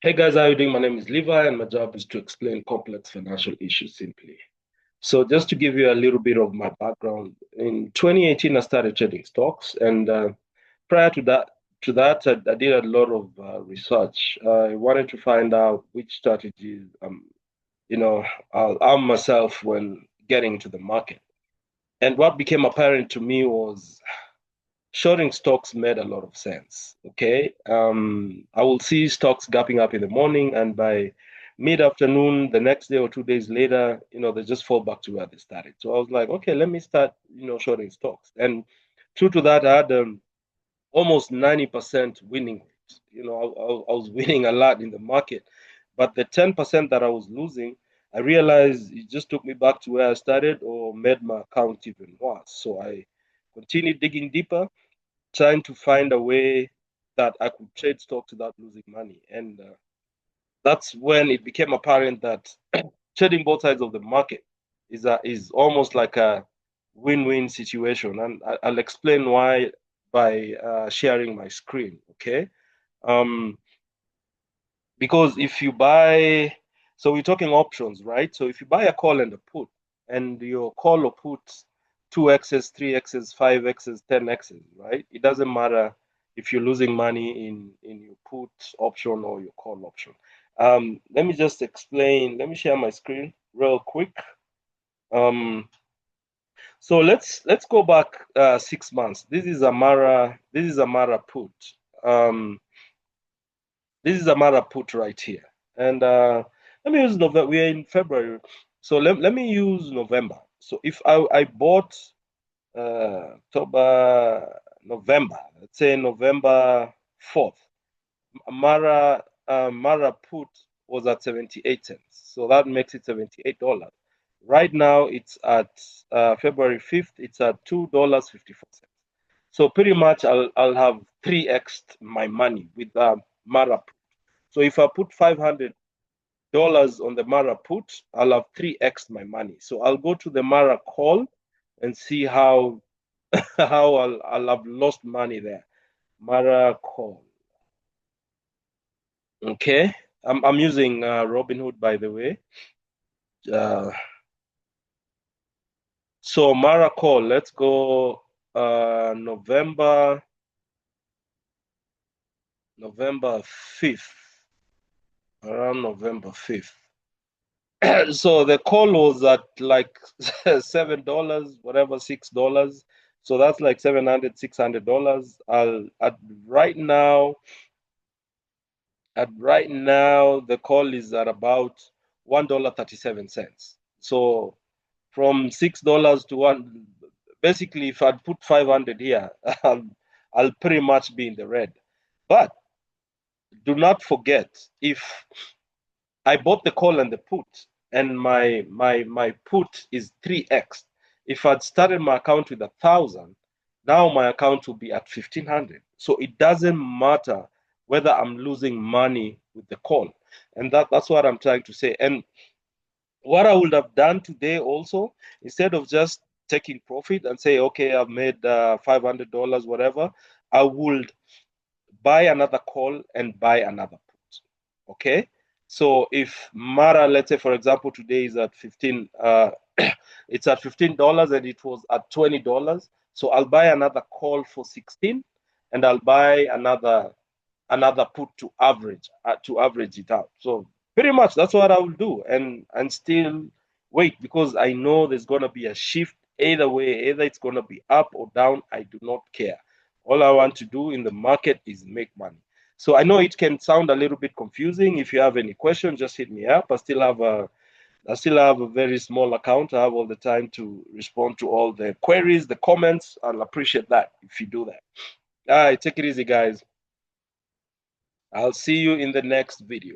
Hey guys, how are you doing? My name is Levi, and my job is to explain complex financial issues simply. So, just to give you a little bit of my background, in 2018, I started trading stocks, and prior to that, I did a lot of research. I wanted to find out which strategies, you know, I'll arm myself when getting into the market. And what became apparent to me was shorting stocks made a lot of sense. Okay. I will see stocks gapping up in the morning, and by mid-afternoon, the next day or 2 days later, they just fall back to where they started. So I was like, okay, let me start, shorting stocks. And true to that, I had almost 90% winning rate. I was winning a lot in the market, but the 10% that I was losing, I realized it just took me back to where I started or made my account even worse. So I continued digging deeper, trying to find a way that I could trade stocks without losing money. And that's when it became apparent that trading both sides of the market is almost like a win-win situation. And I'll explain why by sharing my screen. Okay. Um, because if you buy, so we're talking options, right? So if you buy a call and a put, and your call or put 2x's, 3x's, 5x's, 10x's, right? It doesn't matter if you're losing money in your put option or your call option. Let me just explain. Let me share my screen real quick. Um, so let's go back 6 months. This is a Mara put. Um, This is a matter put right here. And let me use November. We're in February. So let me use November. So if I bought October, November, let's say November 4th, Mara put was at 78 cents. So that makes it $78. Right now it's at February 5th, it's at $2.54. So pretty much I'll have 3x my money with Mara. So if I put $500 on the Mara put, I'll have 3x my money. So I'll go to the Mara call and see how how I'll have lost money there. Mara call. Okay. I'm using Robinhood, by the way. Uh, so Mara call, let's go November 5th, around November 5th. So the call was at like $7, whatever, $6. So that's like $700, $600. I'll at right now the call is at about $1.37. So from $6 to one, basically if I'd put 500 here, I'll pretty much be in the red. But do not forget, if I bought the call and the put, and my put is 3x. If I'd started my account with 1,000, now my account will be at 1,500. So it doesn't matter whether I'm losing money with the call, and that's what I'm trying to say. And what I would have done today also, instead of just taking profit and say, okay, I've made $500, whatever, I would buy another call and buy another put. Okay. So if Mara, let's say for example, today is at 15, it's at $15 and it was at $20. So I'll buy another call for 16, and I'll buy another put to average it out. So pretty much that's what I will do, and still wait, because I know there's gonna be a shift either way, either it's gonna be up or down. I do not care. All I want to do in the market is make money. So I know it can sound a little bit confusing. If you have any questions, just hit me up. I still have a very small account. I have all the time to respond to all the queries, the comments. I'll appreciate that if you do that. All right, take it easy, guys. I'll see you in the next video.